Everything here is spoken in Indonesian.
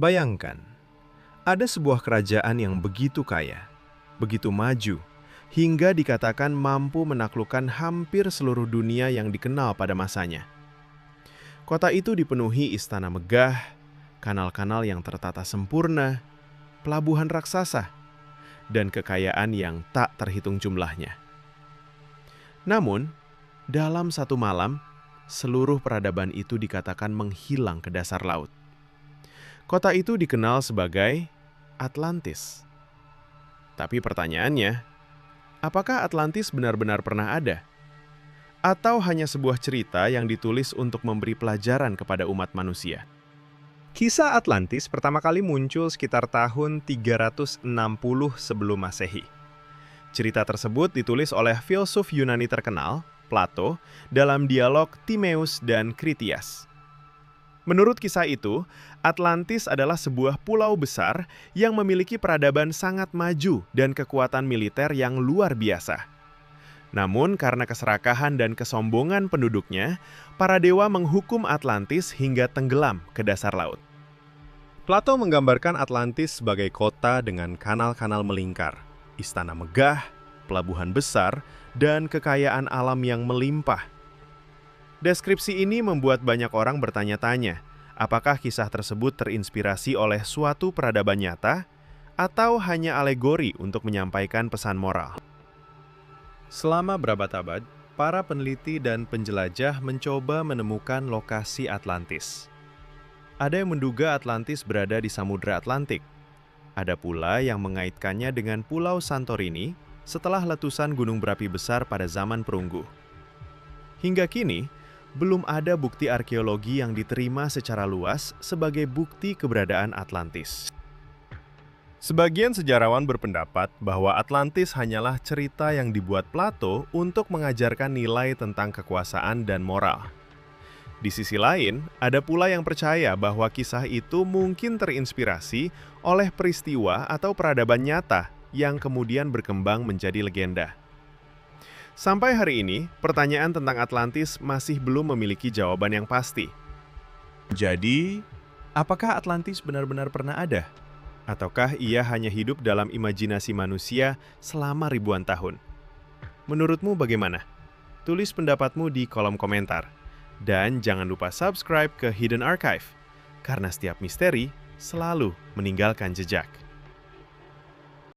Bayangkan, ada sebuah kerajaan yang begitu kaya, begitu maju, hingga dikatakan mampu menaklukkan hampir seluruh dunia yang dikenal pada masanya. Kota itu dipenuhi istana megah, kanal-kanal yang tertata sempurna, pelabuhan raksasa, dan kekayaan yang tak terhitung jumlahnya. Namun, dalam satu malam, seluruh peradaban itu dikatakan menghilang ke dasar laut. Kota itu dikenal sebagai Atlantis. Tapi pertanyaannya, apakah Atlantis benar-benar pernah ada? Atau hanya sebuah cerita yang ditulis untuk memberi pelajaran kepada umat manusia? Kisah Atlantis pertama kali muncul sekitar tahun 360 sebelum Masehi. Cerita tersebut ditulis oleh filsuf Yunani terkenal, Plato, dalam dialog Timaeus dan Critias. Menurut kisah itu, Atlantis adalah sebuah pulau besar yang memiliki peradaban sangat maju dan kekuatan militer yang luar biasa. Namun karena keserakahan dan kesombongan penduduknya, para dewa menghukum Atlantis hingga tenggelam ke dasar laut. Plato menggambarkan Atlantis sebagai kota dengan kanal-kanal melingkar, istana megah, pelabuhan besar, dan kekayaan alam yang melimpah. Deskripsi ini membuat banyak orang bertanya-tanya, apakah kisah tersebut terinspirasi oleh suatu peradaban nyata atau hanya alegori untuk menyampaikan pesan moral. Selama berabad-abad, para peneliti dan penjelajah mencoba menemukan lokasi Atlantis. Ada yang menduga Atlantis berada di Samudra Atlantik. Ada pula yang mengaitkannya dengan Pulau Santorini setelah letusan gunung berapi besar pada zaman perunggu. Hingga kini, belum ada bukti arkeologi yang diterima secara luas sebagai bukti keberadaan Atlantis. Sebagian sejarawan berpendapat bahwa Atlantis hanyalah cerita yang dibuat Plato untuk mengajarkan nilai tentang kekuasaan dan moral. Di sisi lain, ada pula yang percaya bahwa kisah itu mungkin terinspirasi oleh peristiwa atau peradaban nyata yang kemudian berkembang menjadi legenda. Sampai hari ini, pertanyaan tentang Atlantis masih belum memiliki jawaban yang pasti. Jadi, apakah Atlantis benar-benar pernah ada? Ataukah ia hanya hidup dalam imajinasi manusia selama ribuan tahun? Menurutmu bagaimana? Tulis pendapatmu di kolom komentar. Dan jangan lupa subscribe ke Hidden Archive, karena setiap misteri selalu meninggalkan jejak.